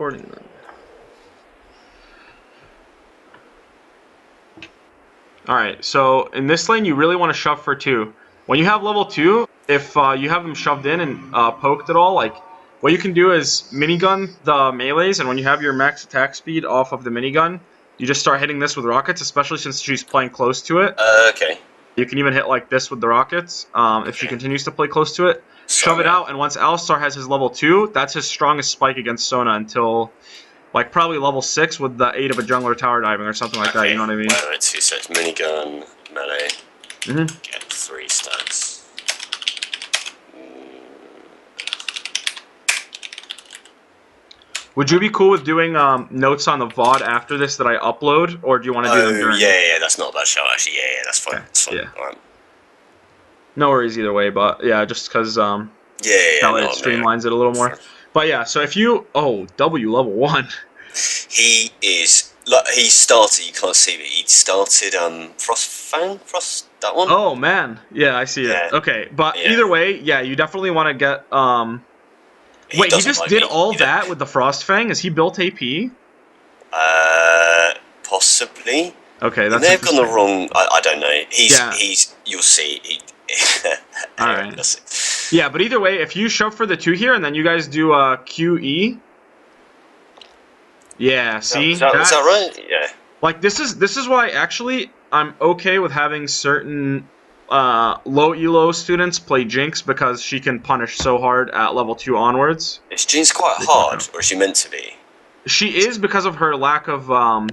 Recording them. Alright, so in this lane you really want to shove for 2. When you have level 2, if you have them shoved in and poked at all, like, what you can do is minigun the melees, and when you have your max attack speed off of the minigun, you just start hitting this with rockets, especially since she's playing close to it. Okay. You can even hit like this with the rockets, if she continues to play close to it. Shove it out, and once Alistar has his level 2, that's his strongest spike against Sona until, like, probably level 6 with the aid of a jungler tower diving or something like that, you know what I mean? Wait, 2 sets. Minigun, melee, get 3 stats. Would you be cool with doing notes on the VOD after this that I upload, or do you want to do them during? Yeah, that's not a bad shout, actually. Yeah, that's fine. Okay. That's fine. Yeah. Alright. No worries either way, but yeah, just because it streamlines it a little more. But yeah, so if you W level 1. He is like he started. You can't see, but he started Frost that one. Oh man, yeah, I see it. Okay, but either way, yeah, you definitely want to get Wait, he just did all that with the Frostfang? Is he built AP? Possibly. Okay, that's. He may have gone the wrong. I don't know. He's. You'll see. All right. Yeah, but either way, if you shove for the 2 here, and then you guys do QE. Yeah, see? Is that right? Yeah. Like, this is why, actually, I'm okay with having certain low elo students play Jinx, because she can punish so hard at level 2 onwards. Is Jinx quite hard, or is she meant to be? She is, because of her lack of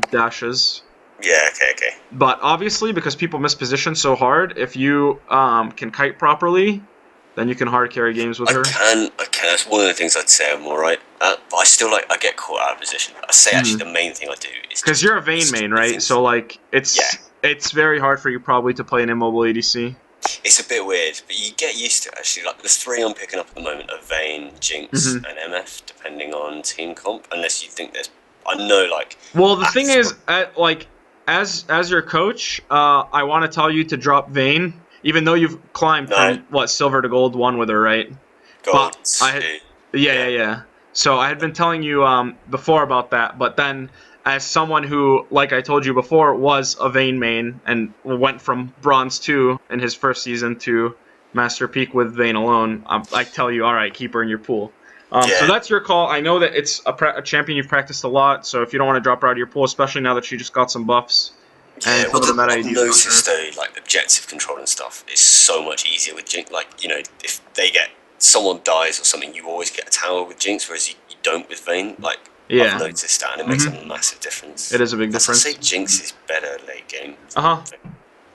dashes. Yeah, okay. But obviously, because people miss position so hard, if you can kite properly, then you can hard carry games with her. I can. That's one of the things I'd say I'm alright at, but I still I get caught out of position. I say actually the main thing I do is because you're a Vayne main, right? So like it's very hard for you probably to play an immobile ADC. It's a bit weird, but you get used to it actually. Like the 3 I'm picking up at the moment are Vayne, Jinx, and MF, depending on team comp. Unless you think there's, I know like. Well, the thing is, as your coach, I want to tell you to drop Vayne. Even though you've climbed from, silver to gold 1 with her, right? Gold Yeah. So I had been telling you before about that, but then as someone who, like I told you before, was a Vayne main and went from Bronze 2 in his first season to Master Peak with Vayne alone, I tell you, alright, keep her in your pool. So that's your call. I know that it's a champion you've practiced a lot, so if you don't want to drop her out of your pool, especially now that she just got some buffs, yeah, well, I've noticed though, like objective control and stuff is so much easier with Jinx. Like, you know, if someone dies or something, you always get a tower with Jinx, whereas you don't with Vayne. Like, I've noticed that, and it makes a massive difference. It is a big difference. I'd say Jinx is better late game.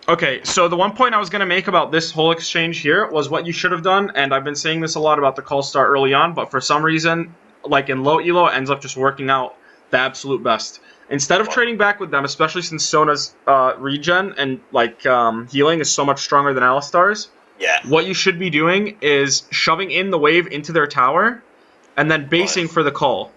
Okay, so the one point I was going to make about this whole exchange here was what you should have done, and I've been saying this a lot about the call start early on, but for some reason, like in low elo, it ends up just working out the absolute best. Instead of trading back with them, especially since Sona's regen and like healing is so much stronger than Alistar's, what you should be doing is shoving in the wave into their tower, and then basing for the call,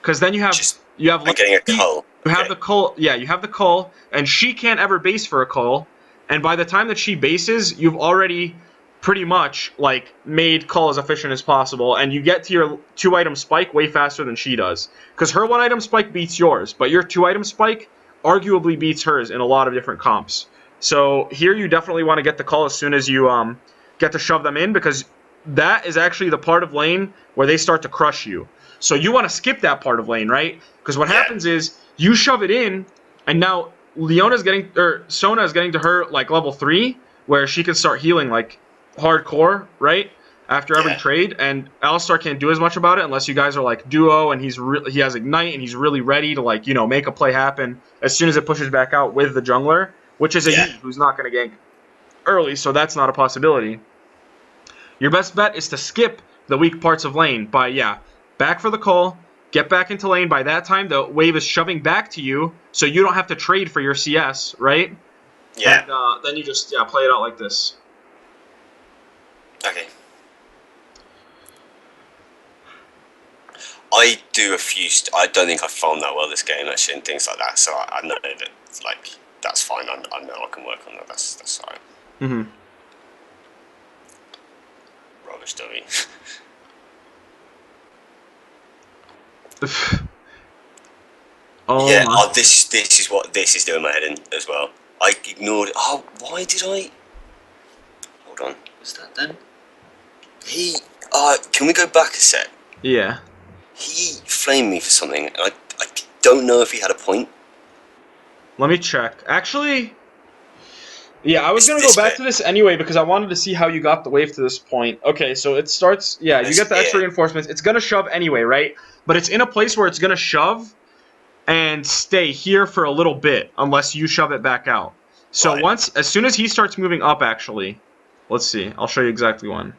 because then you have getting a cull. You have the cull, you have the cull, and she can't ever base for a cull, and by the time that she bases, you've already pretty much like made cull as efficient as possible, and you get to your 2-item spike way faster than she does, because her 1-item spike beats yours, but your 2-item spike arguably beats hers in a lot of different comps. So here you definitely want to get the cull as soon as you get to shove them in, because that is actually the part of lane where they start to crush you. So you want to skip that part of lane, right? Because what happens is you shove it in, and now Sona is getting to her like level 3, where she can start healing like hardcore, right? After every trade, and Alistar can't do as much about it unless you guys are like duo, and he has Ignite, and he's really ready to like, you know, make a play happen as soon as it pushes back out with the jungler, which is a Yi who's not going to gank early, so that's not a possibility. Your best bet is to skip the weak parts of lane by, back for the call, get back into lane. By that time, the wave is shoving back to you, so you don't have to trade for your CS, right? Yeah. And then you just, play it out like this. Okay. I do a few. I don't think I've farmed that well this game actually, and things like that. So I know that like that's fine. I know I can work on that. That's alright. Rubbish dummy. Oh Yeah. my. Oh, this is what this is doing my head in as well. I ignored it. Oh, why did I? Hold on. Was that then? He. Can we go back a sec? Yeah. He flamed me for something. I don't know if he had a point. Let me check. Actually, yeah, I was It's gonna go this back bit. to this anyway because I wanted to see how you got the wave to this point. Okay, so it starts. Yeah, you It's get the extra here. reinforcements. It's gonna shove anyway, right? But it's in a place where it's gonna shove and stay here for a little bit unless you shove it back out. So Right. as soon as he starts moving up, actually, let's see. I'll show you exactly when.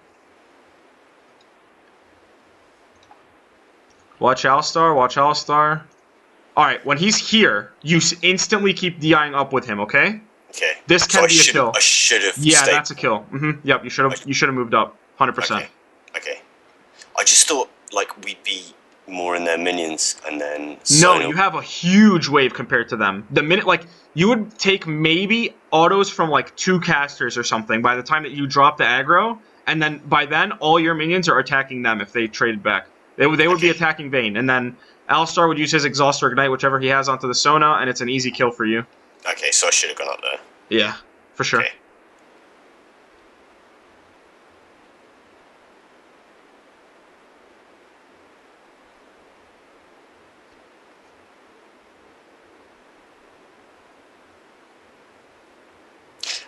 Watch Alistar. Watch Alistar. All right, when he's here, you instantly keep DIing up with him. Okay. Okay. This So can be a kill. I should have Yeah, stayed. that's a kill. Yep, you should have moved up. 100%. Okay. Okay. I just thought like we'd be more in their minions and then No, Sona. you have a huge wave compared to them. The minute, like, you would take maybe autos from, like, 2 casters or something by the time that you drop the aggro, and then by then, all your minions are attacking them if they traded back. They would be attacking Vayne, and then Alistar would use his Exhaust or Ignite, whichever he has, onto the Sona, and it's an easy kill for you. Okay, so I should have gone up there. Yeah, for sure. Okay.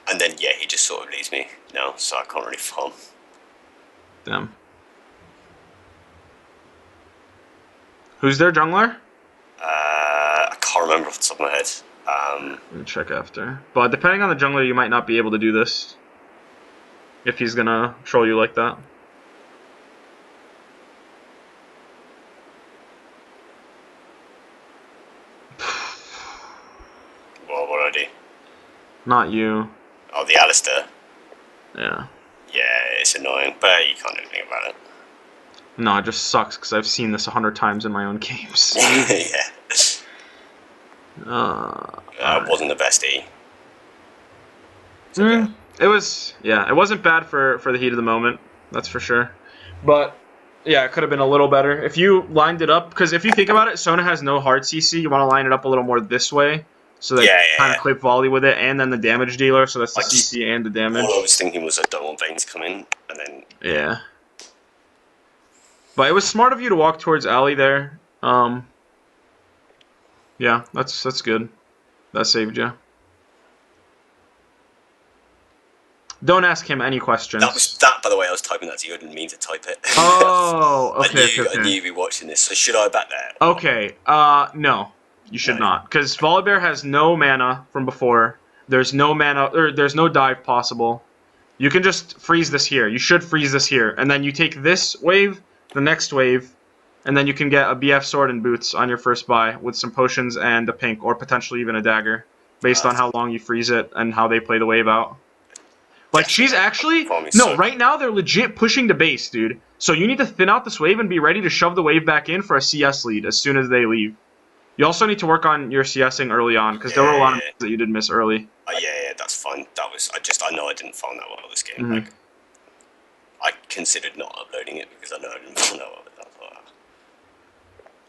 And then yeah, he just sort of leaves me now, so I can't really farm. Damn. Who's their jungler? I can't remember off the top of my head. Let me check after. But depending on the jungler, you might not be able to do this. If he's gonna troll you like that. Well, what do I do? Not you. Oh, the Alistair. Yeah. Yeah, it's annoying, but you can't do anything about it. No, it just sucks because I've seen this 100 times in my own games. Yeah. Right. Wasn't the best E. Okay. It was, yeah, it wasn't bad for the heat of the moment, that's for sure. But, yeah, it could have been a little better. If you lined it up, because if you think about it, Sona has no hard CC, you want to line it up a little more this way, so that you kind of clip volley with it, and then the damage dealer, so that's the CC and the damage. All I was thinking was I don't want Vayne to come in, and then... Yeah. But it was smart of you to walk towards Ali there. Yeah, that's good. That saved you. Don't ask him any questions. That, by the way, I was typing that to you. I didn't mean to type it. Oh, okay. I knew you'd be watching this. So should I bet there? Okay. No, you should not, because Volibear has no mana from before. There's no mana, or there's no dive possible. You can just freeze this here. You should freeze this here, and then you take this wave, the next wave, and then you can get a BF sword and boots on your first buy with some potions and a pink, or potentially even a dagger, based on how long you freeze it and how they play the wave out. Like, she's actually... No, right now they're legit pushing to base, dude. So you need to thin out this wave and be ready to shove the wave back in for a CS lead as soon as they leave. You also need to work on your CSing early on, because there were a lot of that you did miss early. Yeah, that's fine. That was... I know I didn't farm that well this game. Like, I considered not uploading it because I know I didn't farm that well.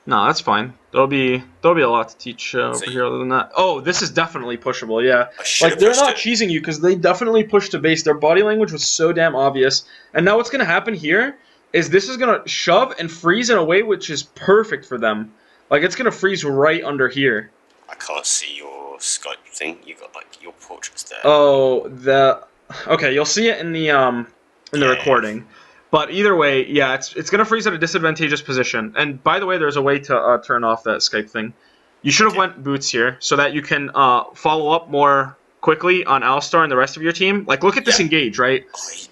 No, that's fine. There'll be a lot to teach over here other than that. Oh, this is definitely pushable, yeah. Like, they're not cheesing you because they definitely pushed to base. Their body language was so damn obvious. And now what's going to happen here is this is going to shove and freeze in a way which is perfect for them. Like, it's going to freeze right under here. I can't see your Skype thing. You got, like, your portraits there. Oh, okay, you'll see it in the recording. But either way, yeah, it's going to freeze at a disadvantageous position. And by the way, there's a way to turn off that Skype thing. You should have went boots here so that you can follow up more quickly on Alistar and the rest of your team. Like, look at this engage, right?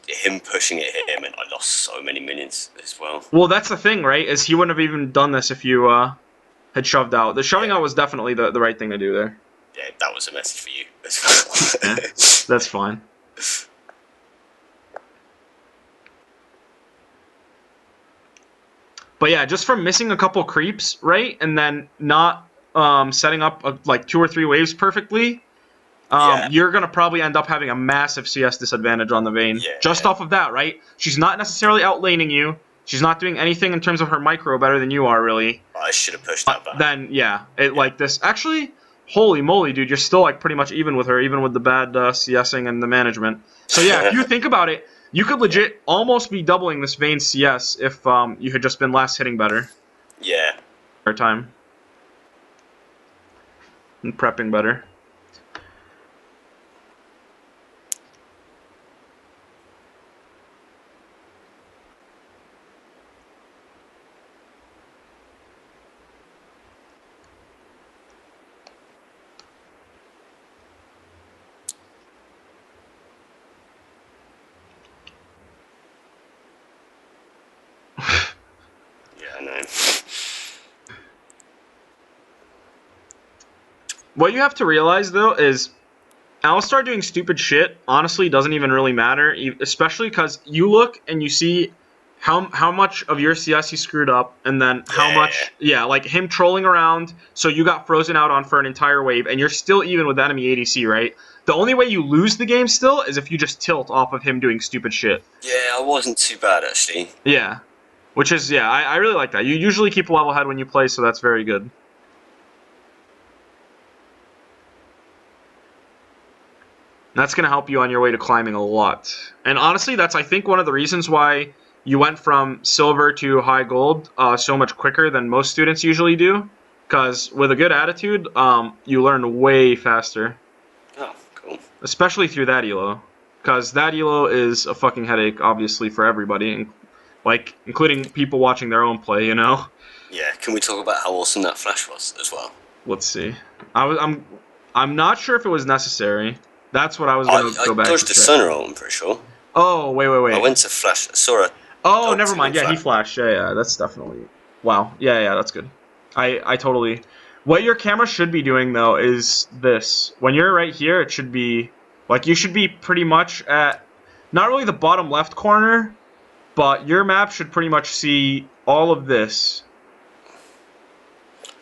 Him pushing it hit him, and I lost so many minions as well. Well, that's the thing, right? Is he wouldn't have even done this if you had shoved out. The shoving out was definitely the right thing to do there. Yeah, that was a message for you as well. That's fine. But yeah, just from missing a couple creeps, right, and then not setting up like 2 or 3 waves perfectly, you're gonna probably end up having a massive CS disadvantage on the Vayne. Just off of that, right? She's not necessarily outlaning you. she's not doing anything in terms of her micro better than you are, really. I should have pushed that back. Then, yeah, like this. Actually, holy moly, dude, you're still like pretty much even with her, even with the bad CSing and the management. So yeah, if you think about it, you could legit almost be doubling this Vayne CS if you had just been last hitting better. Yeah. Our time. And prepping better. What you have to realize, though, is Alistar doing stupid shit honestly doesn't even really matter, especially because you look and you see how much of your CS he screwed up, and then how much, like him trolling around, so you got frozen out on for an entire wave, and you're still even with enemy ADC, right? The only way you lose the game still is if you just tilt off of him doing stupid shit. Yeah, I wasn't too bad, actually. Yeah. Which is, I really like that. You usually keep a level head when you play, so that's very good. That's going to help you on your way to climbing a lot. And honestly, that's, I think, one of the reasons why you went from silver to high gold so much quicker than most students usually do. Because with a good attitude, you learn way faster. Oh, cool. Especially through that elo. Because that elo is a fucking headache, obviously, for everybody. Like, including people watching their own play, you know? Yeah, can we talk about how awesome that flash was as well? Let's see. I'm not sure if it was necessary. That's what I was going to go back to. I dodged a sun roll, I'm pretty sure. Oh, wait. I went to flash. I saw a... Oh, never mind. Yeah, he flashed. Yeah, that's definitely... Wow. Yeah, that's good. I totally... What your camera should be doing, though, is this. When you're right here, it should be... Like, you should be pretty much at... Not really the bottom left corner, but your map should pretty much see all of this.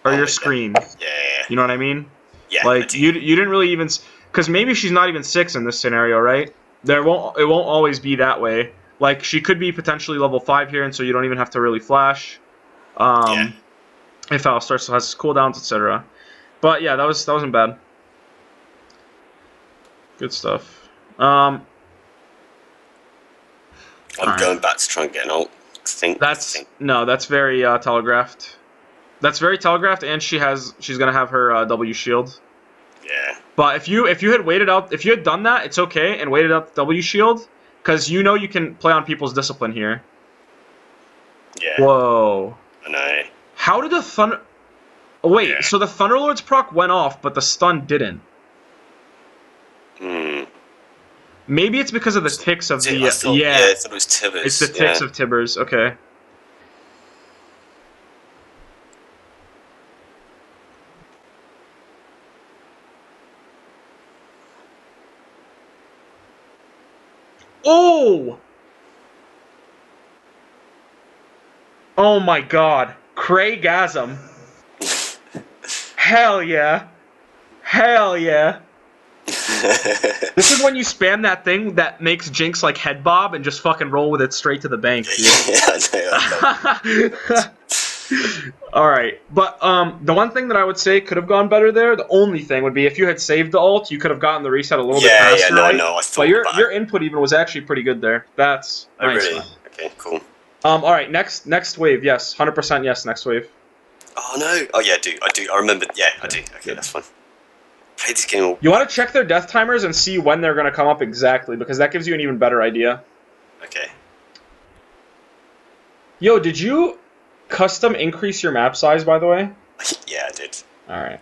Or your screen. Yeah. You know what I mean? Yeah. Like, you didn't really even... Because maybe she's not even 6 in this scenario, right? It won't always be that way. Like, she could be potentially level 5 here, and so you don't even have to really flash. If Alistar still has cooldowns, etc. But yeah, that wasn't bad. Good stuff. I'm going back to try and get an ult. No, that's very telegraphed. That's very telegraphed, and she's gonna have her W shield. Yeah. But if you had waited out, if you had done that, it's okay, and waited out the W shield, because you know you can play on people's discipline here. Yeah. Whoa. I know. How did the thunder? Oh, wait, so the Thunderlord's proc went off, but the stun didn't. Maybe it's because of the ticks of the... I thought it was Tibbers. It's the ticks of Tibbers, okay. Oh! Oh my god. Craigasm. Hell yeah. Hell yeah. This is when you spam that thing that makes Jinx like head bob and just fucking roll with it straight to the bank. Alright, but the one thing that I would say could have gone better there, the only thing would be if you had saved the ult, you could have gotten the reset a little bit faster. Yeah, no, I thought but your input even was actually pretty good there. That's nice. Really? Okay, cool. Alright, next wave, yes. 100% yes, next wave. Oh no. Oh yeah, I do. I remember. Yeah, I do. Okay, that's fine. Played this game all... You want to check their death timers and see when they're going to come up exactly, because that gives you an even better idea. Okay. Yo, did you custom increase your map size, by the way? Yeah, I did. Alright.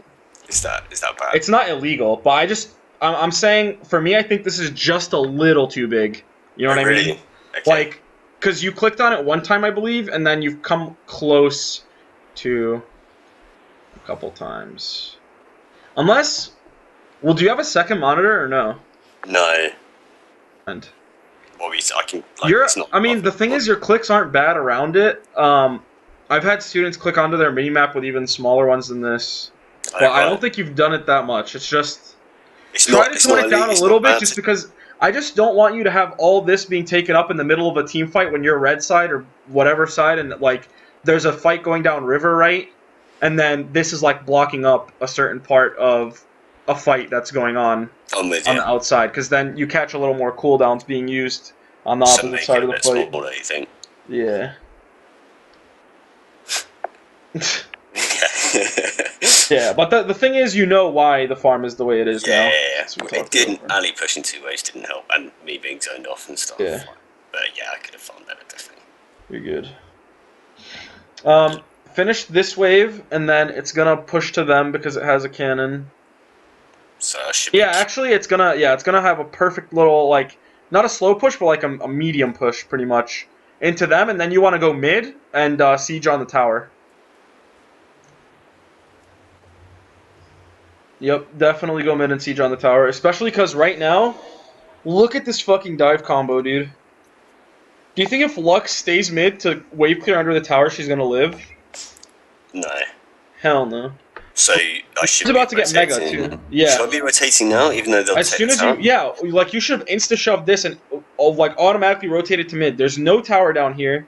Is that bad? It's not illegal, but I'm saying, for me, I think this is just a little too big. You know what I mean? Okay. Like, because you clicked on it one time, I believe, and then you've come close to a couple times. Unless... Well, do you have a second monitor or no? No. And I can. Like, it's not. I mean, the thing is, your clicks aren't bad around it. I've had students click onto their minimap with even smaller ones than this, but I don't think you've done it that much. It's just try to tone it down a little bit, just because I just don't want you to have all this being taken up in the middle of a team fight when you're red side or whatever side, and like there's a fight going down river, right? And then this is like blocking up a certain part of a fight that's going on with on you. the outside, because then you catch a little more cooldowns being used on the So opposite make side it of a the bit fight. smaller, you think? Yeah. Yeah. Yeah, but the thing is, you know why the farm is the way it is now. Yeah. So we It talked didn't. about that. Ali pushing 2 waves didn't help, and me being zoned off and stuff. Yeah. But yeah, I could have farmed better, definitely. You're good. Finish this wave, and then it's gonna push to them because it has a cannon. So I should Yeah, be. actually, it's gonna have a perfect little, like, not a slow push, but like a medium push, pretty much, into them, and then you want to go mid and siege on the tower. Yep, definitely go mid and siege on the tower, especially because right now, look at this fucking dive combo, dude. Do you think if Lux stays mid to wave clear under the tower, she's gonna live? No. Hell no. So I should She's be about to get mega rotating. too. Yeah. Should I be rotating now, even though they'll As take soon the as you, tower? yeah, like you should have insta shove this and like automatically rotate it to mid. There's no tower down here,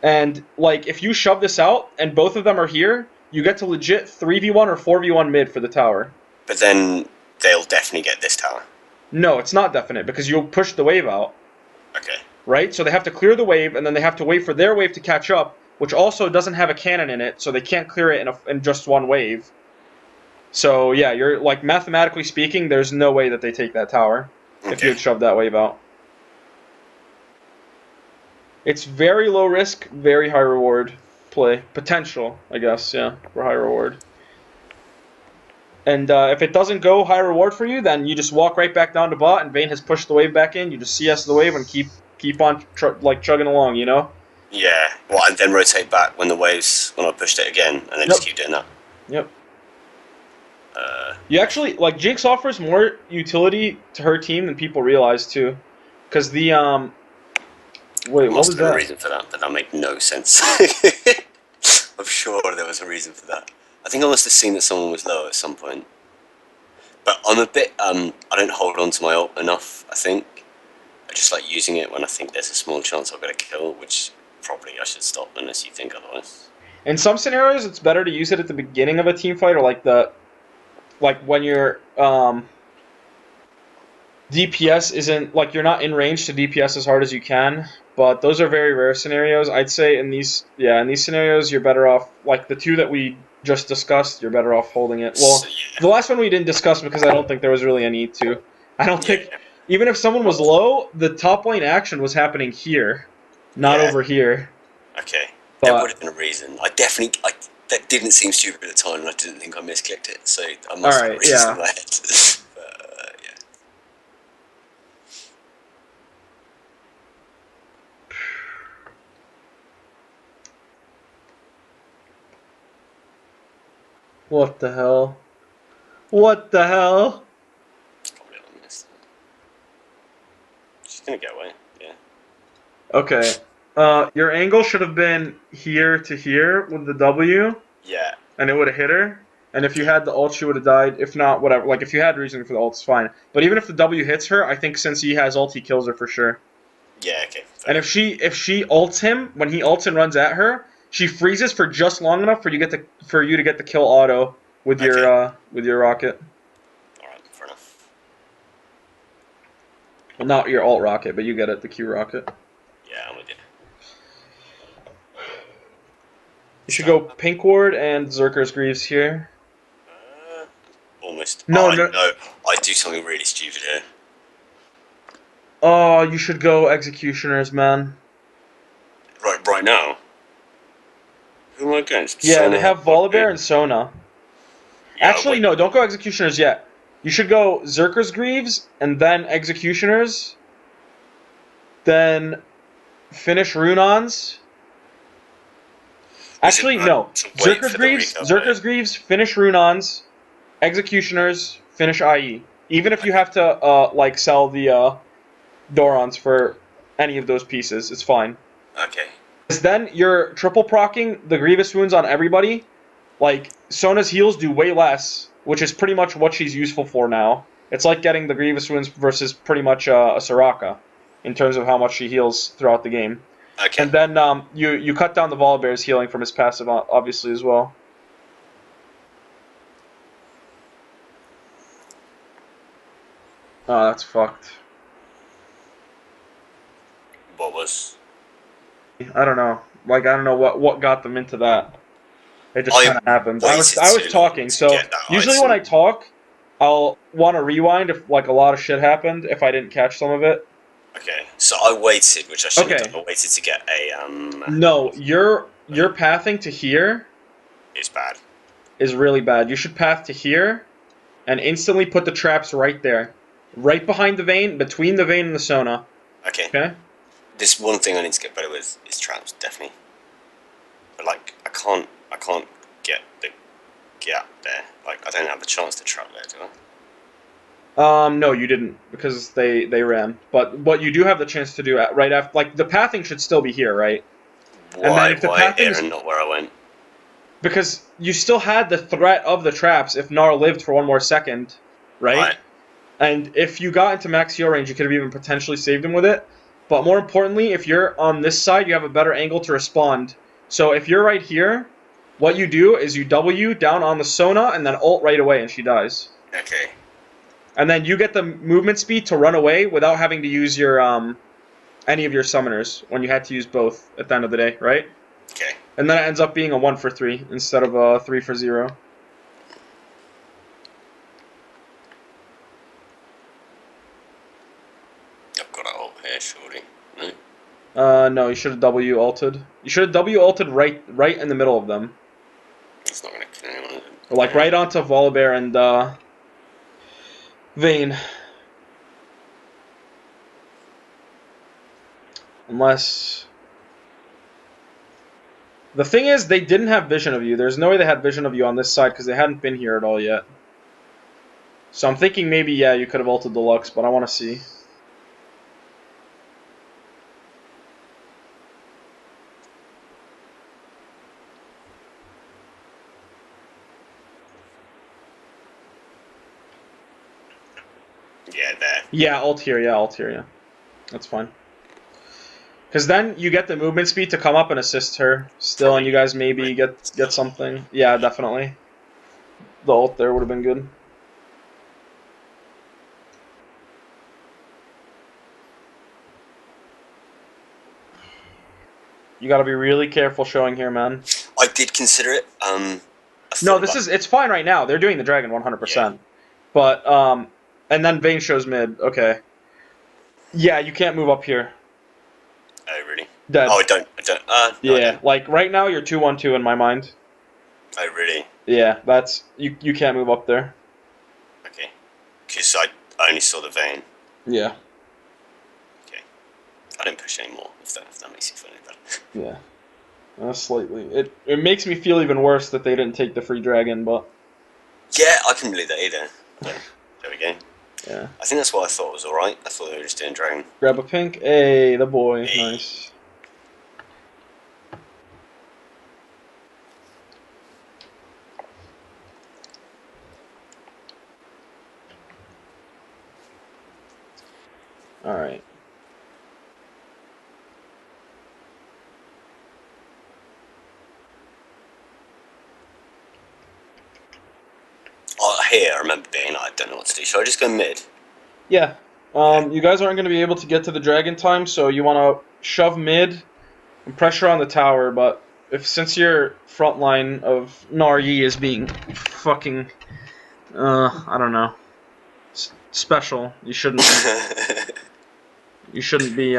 and like if you shove this out and both of them are here, you get to legit 3v1 or 4v1 mid for the tower. But then they'll definitely get this tower. No, it's not definite because you'll push the wave out, Okay. right? So they have to clear the wave and then they have to wait for their wave to catch up, which also doesn't have a cannon in it, so they can't clear it in just one wave. So yeah, you're like mathematically speaking, there's no way that they take that tower if you had shoved that wave out. It's very low risk, very high reward play. Potential, I guess, yeah, for high reward. And if it doesn't go high reward for you, then you just walk right back down to bot, and Vayne has pushed the wave back in. You just CS the wave and keep on like chugging along, you know? Yeah. Well, and then rotate back when I pushed it again, and then just keep doing that. Yep. You actually, like, Jinx offers more utility to her team than people realize, too. Because the, wait, what was that? There must have been a reason for that, but that made no sense. I'm sure there was a reason for that. I think I must have seen that someone was low at some point. But I'm a bit, I don't hold on to my ult enough, I think. I just like using it when I think there's a small chance I'll get a kill, which probably I should stop unless you think otherwise. In some scenarios, it's better to use it at the beginning of a team fight, or like when your DPS isn't, like, you're not in range to DPS as hard as you can. But those are very rare scenarios. I'd say in these scenarios, you're better off, like the two that we just discussed, you're better off holding it. Well, So, yeah. the last one we didn't discuss because I don't think there was really a need to. I don't think, even if someone was low, the top lane action was happening here, not over here. Okay. But There would have been a reason. That didn't seem stupid at the time, and I didn't think I misclicked it, so I must have a reason in my head. But, yeah. What the hell? What the hell? Probably on this. She's gonna get away, yeah. Okay. Your angle should have been here to here with the W. Yeah. And it would have hit her. And if you had the ult, she would have died. If not, whatever. Like, if you had reason for the ult, it's fine. But even if the W hits her, I think since he has ult, he kills her for sure. Yeah, okay. Fair. And if she ults him, when he ults and runs at her, she freezes for just long enough for you to get the kill auto with your rocket. Alright, fair enough. Well, not your alt rocket, but you get it, the Q rocket. Yeah, I'm with you. You should go Pink Ward and Zerker's Greaves here. Almost. No. I do something really stupid here. Oh, you should go Executioners, man. Right now? Who am I against? Yeah, Sona, they have Volibear and Sona. Yeah, Actually, no, don't go Executioners yet. You should go Zerker's Greaves, and then Executioners. Then finish Runons. Actually, no. Zerker's Greaves, finish Runons. Executioners, finish IE. Even if you have to, like, sell the Dorons for any of those pieces, it's fine. Okay. Because then you're triple procking the Grievous wounds on everybody. Like, Sona's heals do way less, which is pretty much what she's useful for now. It's like getting the Grievous wounds versus pretty much a Soraka, in terms of how much she heals throughout the game. Okay. And then you cut down the Volibear's healing from his passive, obviously, as well. Oh, that's fucked. What was? I don't know. Like, I don't know what got them into that. It just kind of happened. I was talking, so usually when I talk, I'll want to rewind if like a lot of shit happened if I didn't catch some of it. Okay, so I waited, which I shouldn't have done. I waited to get a No, your pathing to here is bad. Is really bad. You should path to here, and instantly put the traps right there, right behind the vein, between the vein and the Sona. Okay. Okay. This one thing I need to get better with is traps, definitely. But like, I can't get the gap there. Like, I don't have the chance to trap there, do I? No, you didn't, because they ran. But what you do have the chance to do right after, like, the pathing should still be here, right? Why here and not where I went? Because you still had the threat of the traps if Gnar lived for one more second, right? And if you got into max heal range, you could have even potentially saved him with it. But more importantly, if you're on this side, you have a better angle to respond. So if you're right here, what you do is you W down on the Sona and then ult right away and she dies. Okay. And then you get the movement speed to run away without having to use your any of your summoners when you had to use both at the end of the day, right? Okay. And then it ends up being a 1 for 3 instead of a 3 for 0. I've got an ult here, surely. No? No, you should have W ulted. You should have W ulted right in the middle of them. It's not going to kill anyone, is it? Or like right onto Volibear and Vayne. Unless... The thing is, they didn't have vision of you. There's no way they had vision of you on this side because they hadn't been here at all yet. So I'm thinking maybe, yeah, you could have ulted Deluxe, but I want to see. Yeah, there. Yeah, ult here, yeah. That's fine. Because then you get the movement speed to come up and assist her still, and you guys maybe get something. Yeah, definitely. The ult there would have been good. You gotta be really careful showing here, man. I did consider it. No, it's fine right now. They're doing the dragon 100%. Yeah. But, and then Vayne shows mid. Okay. Yeah, you can't move up here. Oh, really? Dead. Oh, I don't. Yeah, I don't. Like, right now you're 2-1-2 in my mind. Oh, really? Yeah, that's... You can't move up there. Okay. Because I only saw the vein. Yeah. Okay. I didn't push anymore, if that makes you feel any better. Yeah. Slightly. It makes me feel even worse that they didn't take the free dragon, but... Yeah, I couldn't believe that either. Yeah, there we go. Yeah. I think that's what I thought was alright. I thought they were just doing dragon. Grab a pink. Hey, the boy. Hey. Nice. Alright. Oh, here, I remember being like, I don't know what to do. Should I just go mid? Yeah. You guys aren't going to be able to get to the dragon time, so you want to shove mid and pressure on the tower, but since your front line of Gnar is being fucking, I don't know, special, you shouldn't be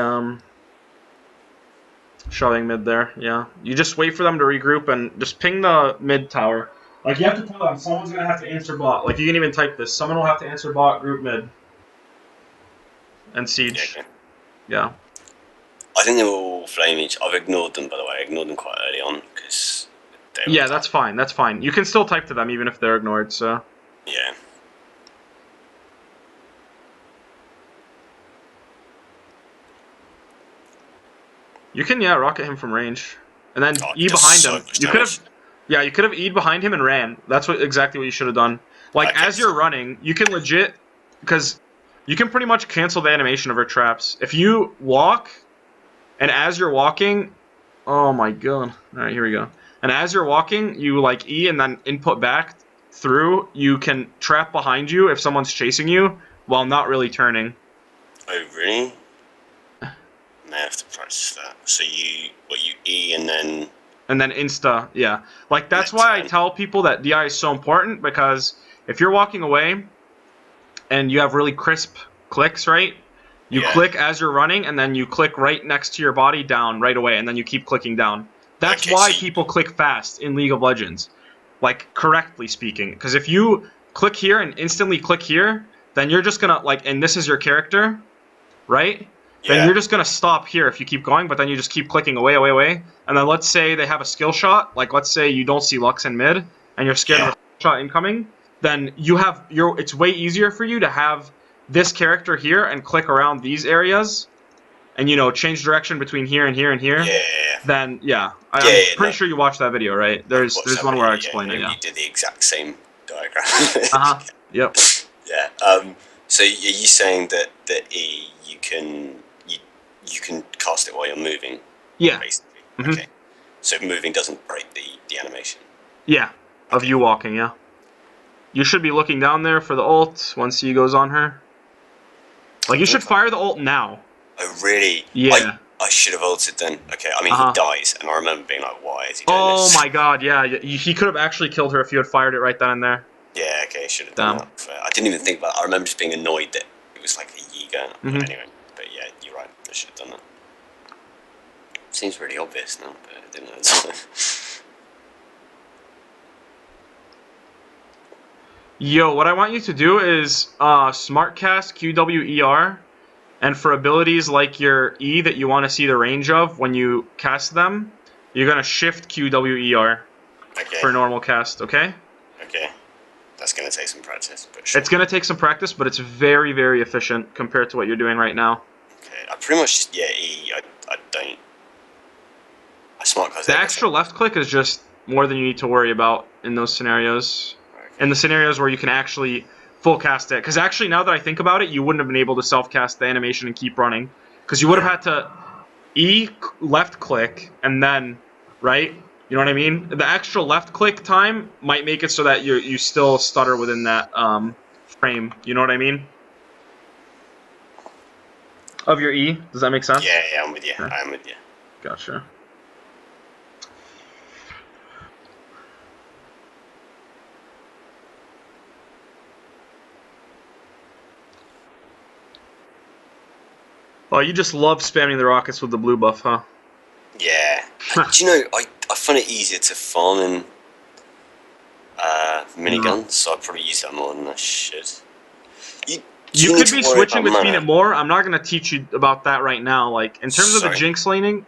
shoving mid there, yeah. You just wait for them to regroup and just ping the mid tower. Like, you have to tell them, someone's going to have to answer bot. Like, you can even type this. Someone will have to answer bot, group mid. And siege. Yeah, okay. Yeah. I think they were all flame each. I've ignored them, by the way. I ignored them quite early on, because they were... Yeah, that's fine. That's fine. You can still type to them, even if they're ignored, so... Yeah. You can, yeah, rocket him from range. And then E behind him. You could have... Yeah, you could have E'd behind him and ran. That's exactly what you should have done. Like, as you're running, you can legit because you can pretty much cancel the animation of her traps. If you walk, and as you're walking, oh my god. Alright, here we go. And as you're walking, you like E and then input back through, you can trap behind you if someone's chasing you while not really turning. Oh, really? May have to practice that. So you E and then Insta, yeah. Like, that's why I tell people that DI is so important, because if you're walking away and you have really crisp clicks, right? You click as you're running, and then you click right next to your body down right away, and then you keep clicking down. That's why people click fast in League of Legends. Like, correctly speaking. Because if you click here and instantly click here, then you're just gonna, like, and this is your character, right? Then you're just gonna stop here if you keep going, but then you just keep clicking away, away, away. And then let's say they have a skill shot, like let's say you don't see Lux in mid, and you're scared of a shot incoming, then you have it's way easier for you to have this character here and click around these areas, and change direction between here and here and here. Then I'm pretty sure you watched that video, right? There's one where I explain it. Yeah. You did the exact same diagram. Yep. Yeah. So are you saying that E you can cast it while you're moving? Yeah. Basically. Okay. So moving doesn't break the animation. Yeah. Of you walking. Yeah. You should be looking down there for the ult once E goes on her. Like, you should fire the ult now. Oh, really? Yeah. I should have ulted then. Okay, I mean, he dies, and I remember being like, why is he doing this? Oh my god, yeah. He could have actually killed her if you had fired it right then and there. Yeah, okay, should have done that. I didn't even think about it. I remember just being annoyed that it was like a Yi going. Anyway, but yeah, you're right. I should have done that. Seems really obvious now, but I didn't know the time. Yo, what I want you to do is smart cast QWER, and for abilities like your E that you want to see the range of when you cast them, you're gonna shift QWER for normal cast. Okay. Okay. That's gonna take some practice, but sure. It's gonna take some practice, but it's very, very efficient compared to what you're doing right now. Okay. I pretty much just E. I don't. I smart cast. The extra left click is just more than you need to worry about in those scenarios. In the scenarios where you can actually full cast it. Because actually, now that I think about it, you wouldn't have been able to self-cast the animation and keep running. Because you would have had to E left click and then, right? You know what I mean? The extra left click time might make it so that you still stutter within that frame. You know what I mean? Of your E. Does that make sense? Yeah, I'm with you. Okay. I'm with you. Gotcha. Oh, you just love spamming the rockets with the blue buff, huh? Yeah. Do you know, I find it easier to farm in miniguns, so I'll probably use that more than I should. You could be switching between it more. I'm not going to teach you about that right now. Like, in terms of the Jinx laning,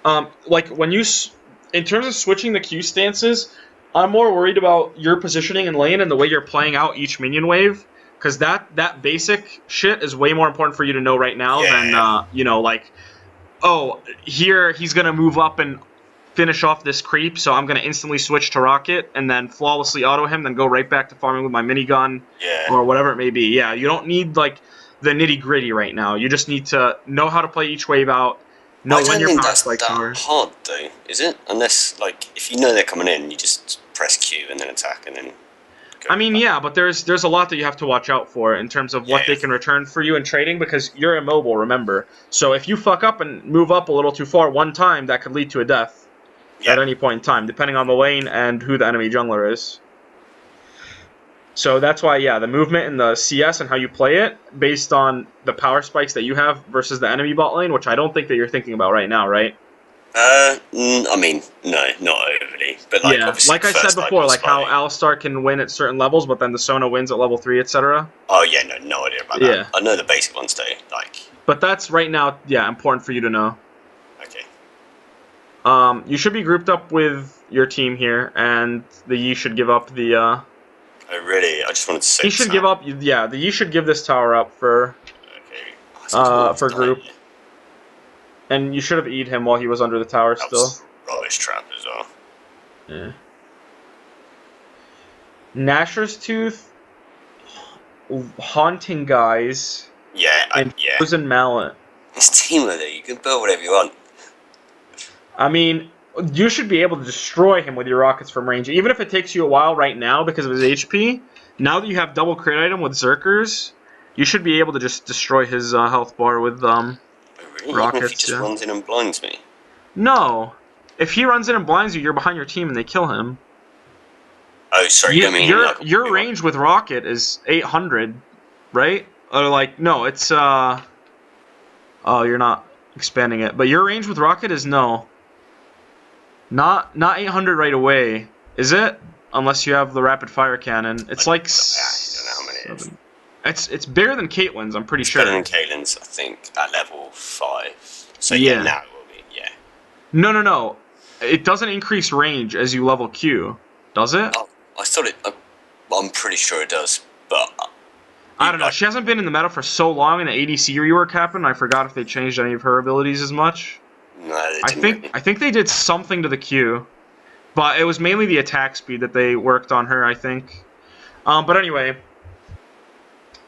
like, in terms of switching the Q stances, I'm more worried about your positioning in lane and the way you're playing out each minion wave. Because that basic shit is way more important for you to know right now than, like, oh, here he's going to move up and finish off this creep, so I'm going to instantly switch to Rocket and then flawlessly auto him, then go right back to farming with my minigun or whatever it may be. Yeah, you don't need, like, the nitty-gritty right now. You just need to know how to play each wave out, know when your power spikes are. That's hard, though, is it? Unless, like, if you know they're coming in, you just press Q and then attack and then... I mean, yeah, but there's a lot that you have to watch out for in terms of what they can return for you in trading, because you're immobile, remember. So if you fuck up and move up a little too far one time, that could lead to a death at any point in time, depending on the lane and who the enemy jungler is. So that's why, yeah, the movement and the CS and how you play it, based on the power spikes that you have versus the enemy bot lane, which I don't think that you're thinking about right now, right? I mean, no, not overly. But like, like I said before, like how Alistar can win at certain levels, but then the Sona wins at level 3, etc. Oh yeah, no idea about that. I know the basic ones though, like. But that's right now, important for you to know. Okay. You should be grouped up with your team here, and the Yi should give up the. Oh really? I just wanted to say. He should give up. Yeah, the Yi should give this tower up for. Okay. For group. And you should have eaten him while he was under the tower still. Rubbish trap as well. Yeah. Nashor's Tooth. haunting guys, Yeah, and yeah. frozen mallet. It's teamwork though. You can build whatever you want. I mean, you should be able to destroy him with your rockets from range, even if it takes you a while right now because of his HP. Now that you have double crit item with Zerkers, you should be able to just destroy his health bar with Oh, really? Even if he rockets. just Yeah. runs in and blinds me. No, if he runs in and blinds you, you're behind your team and they kill him. Oh, sorry. You mean like your range with rocket is 800, right? Or like no, it's oh, you're not expanding it, but your range with rocket is no. Not 800 right away, is it? Unless you have the rapid fire cannon. It's like I don't know how many it is. It's bigger than Caitlyn's, I'm pretty sure. Better than Caitlyn's, I think, at level 5. So Yeah. now it will be, yeah. No. It doesn't increase range as you level Q, does it? Oh, I thought it. I'm pretty sure it does, but I don't know. She hasn't been in the meta for so long, and the ADC rework happened. I forgot if they changed any of her abilities as much. No, they didn't. I think they did something to the Q, but it was mainly the attack speed that they worked on her, I think. But anyway,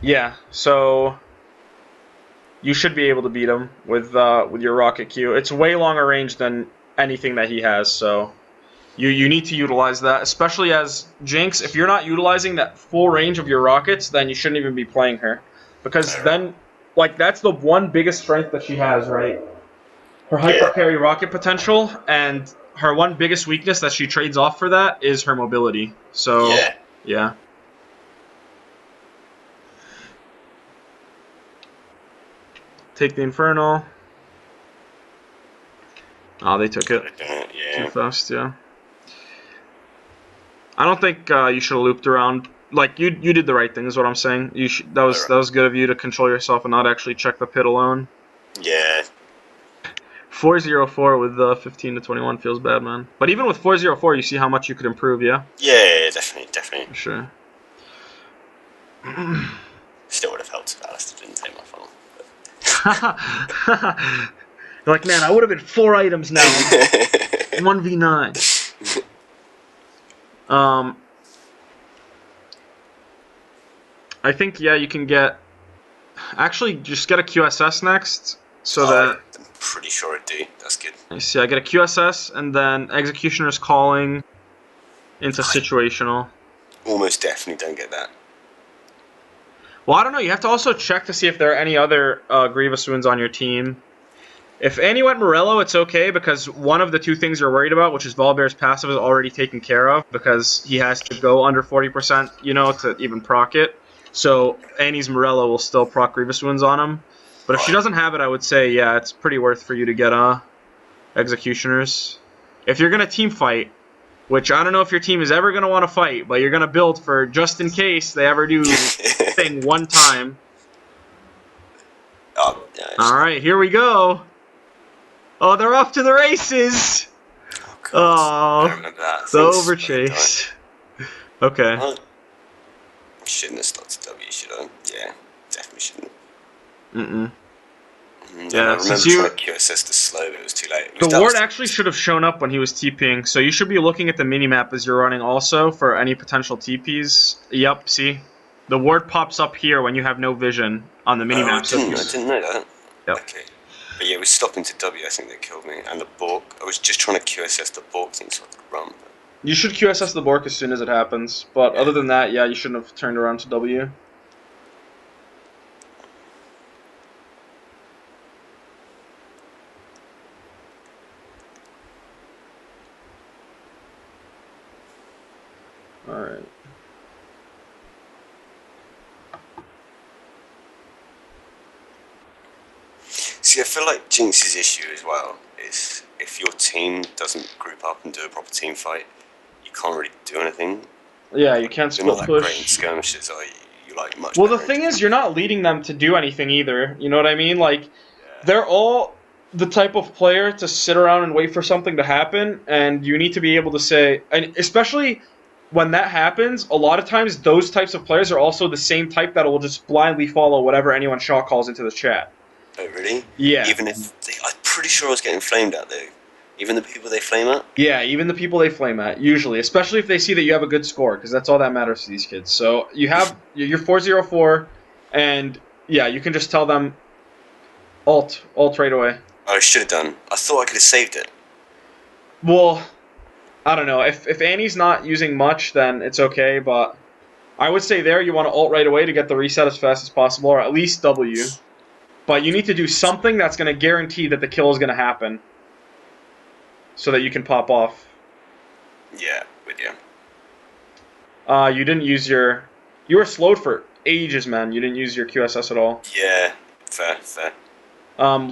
yeah. So you should be able to beat him with your rocket Q. It's way longer range than anything that he has, so you need to utilize that, especially as Jinx. If you're not utilizing that full range of your rockets, then you shouldn't even be playing her, because then, like, that's the one biggest strength that she has, right? Her hyper carry rocket potential, and her one biggest weakness that she trades off for that is her mobility. So yeah. Take the Infernal. Oh, they took it too fast, yeah. I don't think you should have looped around. Like, you did the right thing, is what I'm saying. That was good of you to control yourself and not actually check the pit alone. Yeah. 404 with 15 to 21 feels bad, man. But even with 404, you see how much you could improve, yeah? Yeah, definitely. For sure. Still would have helped if Alistair didn't take my phone. You're like, man, I would have been 4 items now. 1v9. I think, yeah, you can get... Actually, just get a QSS next, so that... I'm pretty sure it do. That's good. You see, I get a QSS, and then Executioner's Calling into Situational. Almost definitely don't get that. Well, I don't know. You have to also check to see if there are any other Grievous wounds on your team. If Annie went Morello, it's okay, because one of the two things you're worried about, which is Volibear's passive, is already taken care of, because he has to go under 40%, you know, to even proc it. So Annie's Morello will still proc Grievous wounds on him. But if she doesn't have it, I would say, yeah, it's pretty worth for you to get Executioners. If you're going to team fight, which I don't know if your team is ever going to want to fight, but you're going to build for just in case they ever do thing one time. Oh, yeah, alright, here we go. Oh, they're off to the races! Oh, I remember that. The overchase. Okay. Well, shouldn't have started W, should I? Yeah, definitely shouldn't. Yeah, I remember trying to QSS the slow, but it was too late. The ward actually should have shown up when he was TPing, so you should be looking at the minimap as you're running also for any potential TPs. Yep, see? The ward pops up here when you have no vision on the minimap. I didn't know that. Yep. Okay. But yeah, it was stopping to W, I think they killed me. And the Bork, I was just trying to QSS the Bork thing so I could run. But... You should QSS the Bork as soon as it happens, but other than that, yeah, you shouldn't have turned around to W. Alright. See, I feel like Jinx's issue as well is if your team doesn't group up and do a proper team fight, you can't really do anything. Yeah, you can't split push. You're not that great in skirmishes, are you? You like much Well, the thing is, you're not leading them to do anything either. You know what I mean? Like, they're all the type of player to sit around and wait for something to happen, and you need to be able to say, and especially when that happens, a lot of times those types of players are also the same type that will just blindly follow whatever anyone shot calls into the chat. Oh, really? Yeah. Even if I'm pretty sure I was getting flamed out there Even the people they flame at? Yeah, even the people they flame at, usually. Especially if they see that you have a good score, because that's all that matters to these kids. So you have, you're 404, and yeah, you can just tell them alt right away. Oh, I should have done. I thought I could have saved it. Well, I don't know. If Annie's not using much, then it's okay, but I would say there you want to alt right away to get the reset as fast as possible, or at least W. But you need to do something that's going to guarantee that the kill is going to happen, so that you can pop off. Yeah, with you. You didn't use your... You were slowed for ages, man. You didn't use your QSS at all. Yeah, fair.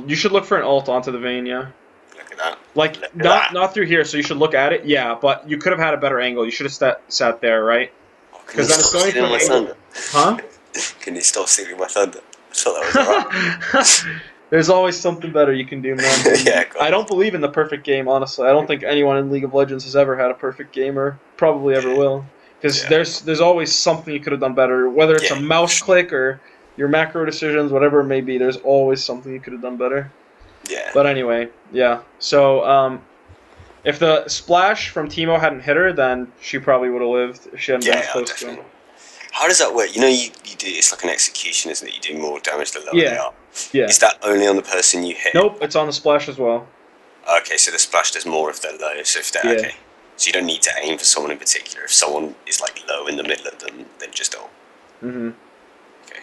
You should look for an ult onto the vein, yeah. Look at that. Like, Look at not that. through here, so you should look at it, yeah, but you could have had a better angle. You should have sat there, right? Because then it's going stealing my to thunder. Huh? Can you stop stealing my thunder? I thought that was alright. There's always something better you can do, man. Yeah, I don't believe in the perfect game, honestly. I don't think anyone in League of Legends has ever had a perfect game, or probably ever will. Because there's always something you could have done better, whether it's a mouse click or your macro decisions, whatever it may be. There's always something you could have done better. Yeah. But anyway, yeah. So if the splash from Teemo hadn't hit her, then she probably would have lived if she hadn't been close to him. How does that work? You know, you do, it's like an execution, isn't it? You do more damage the lower they are. Yeah. Is that only on the person you hit? Nope, it's on the splash as well. Okay, so the splash does more if they're low. So if they're okay, so you don't need to aim for someone in particular. If someone is like low in the middle of them, then just ult. Mm-hmm. Okay.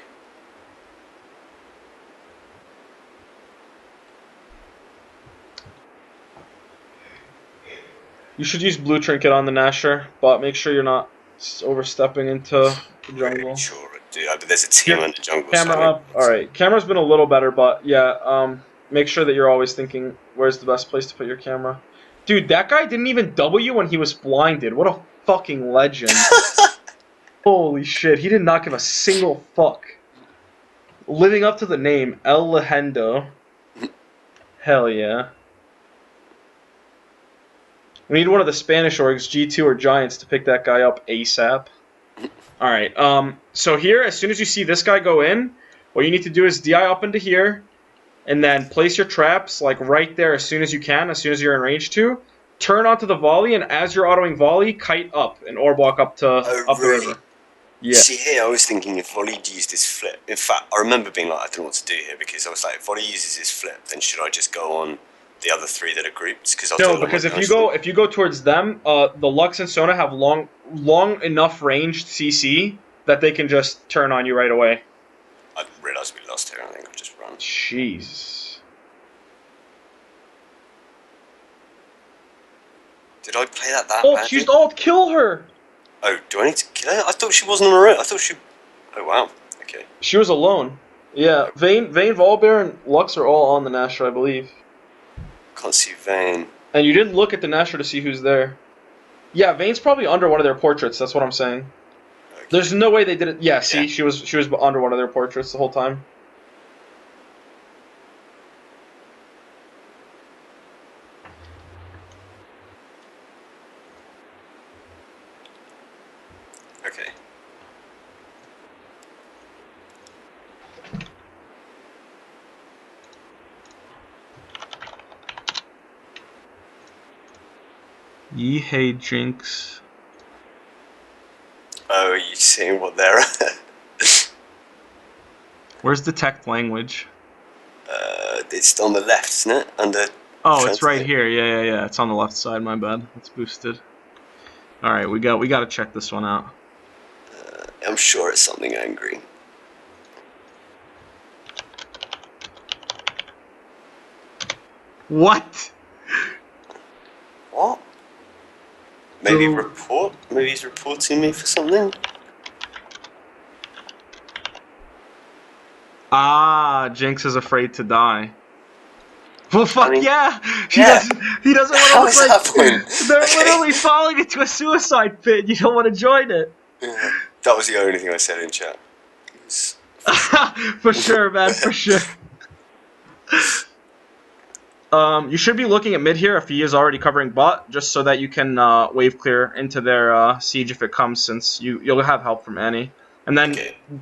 You should use blue trinket on the Nasher, but make sure you're not overstepping into the jungle. Really sure, dude. But there's a team in the jungle. Camera up. All right, camera's been a little better, but yeah. Make sure that you're always thinking where's the best place to put your camera. Dude, that guy didn't even W when he was blinded. What a fucking legend. Holy shit, he did not give a single fuck. Living up to the name, El Legendo. Hell yeah. We need one of the Spanish orgs, G2 or Giants, to pick that guy up ASAP. Alright, so here, as soon as you see this guy go in, what you need to do is DI up into here, and then place your traps, like, right there as soon as you can, as soon as you're in range to. Turn onto the volley, and as you're autoing volley, kite up, and orb walk up to up the river. Yeah. See, here I was thinking if Volley used his flip. In fact, I remember being like, I don't know what to do here, because I was like, if Volley uses his flip, then should I just go on the other three that are grouped? No, because if you go towards them, the Lux and Sona have long enough ranged CC that they can just turn on you right away. I realised we lost here. I think I've just run. Jeez. Did I play that bad? Oh, she's ult. Kill her. Oh, do I need to kill her? I thought she wasn't on her own. I thought she. Oh wow. Okay. She was alone. Yeah, Vayne, Volibear, and Lux are all on the Nasher, I believe. Can't see Vayne. And you didn't look at the Nasher to see who's there. Yeah, Vayne's probably under one of their portraits. That's what I'm saying. Okay. There's no way they did it. Yeah, see, she was under one of their portraits the whole time. Okay. Ye hey Jinx. Oh, are you seeing what they're at? Where's detect language? It's on the left, isn't it? Under. Oh, it's right here. Yeah. It's on the left side. My bad. It's boosted. All right, we got to check this one out. I'm sure it's something angry. What? What? Maybe report? Maybe he's reporting me for something? Ah, Jinx is afraid to die. Well, fuck I mean, yeah! He doesn't want to How is that point? They're literally falling into a suicide pit. You don't want to join it. Yeah, that was the only thing I said in chat. For sure, man. For sure. You should be looking at mid here if he is already covering bot, just so that you can wave clear into their siege if it comes, since you'll have help from Annie. And then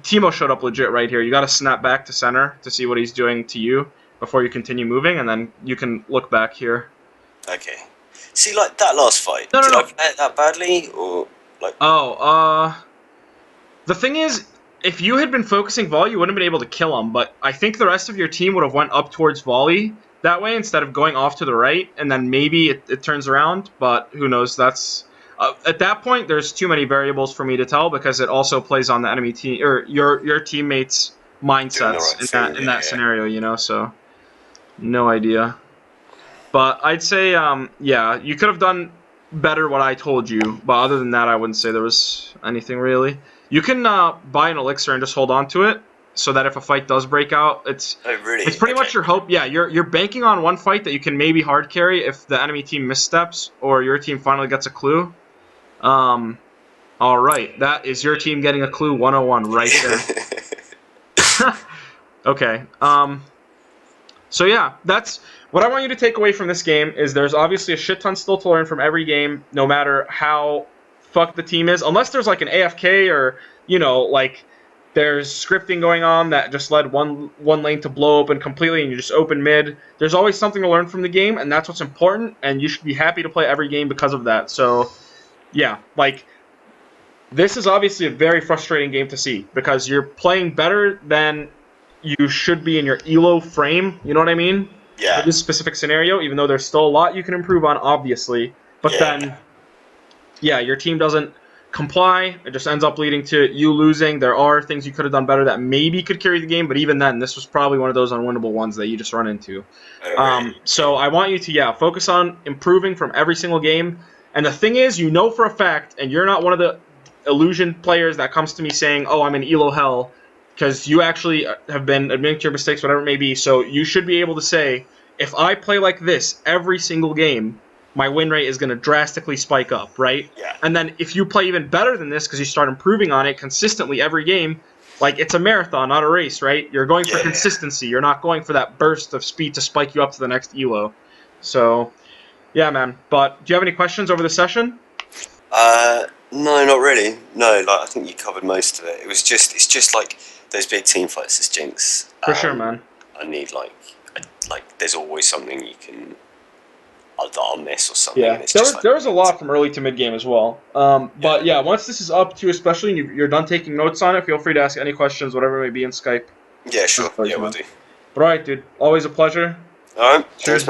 Teemo showed up legit right here. You got to snap back to center to see what he's doing to you before you continue moving, and then you can look back here. Okay. See, like that last fight, No, no, did I no. play it that badly, or like? Oh, the thing is, if you had been focusing volley, you wouldn't have been able to kill him. But I think the rest of your team would have went up towards volley that way instead of going off to the right, and then maybe it turns around. But who knows? That's at that point. There's too many variables for me to tell because it also plays on the enemy team or your teammates' Doing the mindsets right thing, in yeah, that yeah. scenario. You know, so no idea. But I'd say, yeah, you could have done better what I told you. But other than that, I wouldn't say there was anything really. You can buy an elixir and just hold on to it, so that if a fight does break out, Oh, it's really? pretty Okay. much your hope. Yeah, you're banking on one fight that you can maybe hard carry if the enemy team missteps or your team finally gets a clue. Um, all right, that is your team getting a clue 101 right there. Okay. So yeah, that's what I want you to take away from this game is there's obviously a shit ton still to learn from every game, no matter how fucked the team is. Unless there's like an AFK or, like there's scripting going on that just led one lane to blow open completely and you just open mid. There's always something to learn from the game, and that's what's important, and you should be happy to play every game because of that. So yeah, like this is obviously a very frustrating game to see because you're playing better than you should be in your elo frame. You know what I mean? For Yeah. this specific scenario, even though there's still a lot you can improve on, obviously. But Yeah. then, yeah, your team doesn't comply. It just ends up leading to you losing. There are things you could have done better that maybe could carry the game, but even then, this was probably one of those unwinnable ones that you just run into. Oh, really? So I want you to, yeah, focus on improving from every single game. And the thing is, you know for a fact, and you're not one of the illusion players that comes to me saying, "Oh, I'm in elo hell," because you actually have been admitting to your mistakes, whatever it may be. So you should be able to say, if I play like this every single game, my win rate is going to drastically spike up, right? Yeah. And then if you play even better than this because you start improving on it consistently every game, like it's a marathon, not a race, right? You're going for Yeah. consistency. You're not going for that burst of speed to spike you up to the next elo. So, yeah, man. But do you have any questions over the session? No, not really. No, like I think you covered most of it. It's just like those big team fights as Jinx. For sure, man. I need there's always something you can that I'll miss or something. Yeah, And it's just like, there was a lot from early to mid game as well. But yeah, once this is up to, especially and you're done taking notes on it, feel free to ask any questions, whatever it may be in Skype. yeah, sure, As always, yeah, we'll man. do. But all right, dude. Always a pleasure. All right, Cheers. thanks,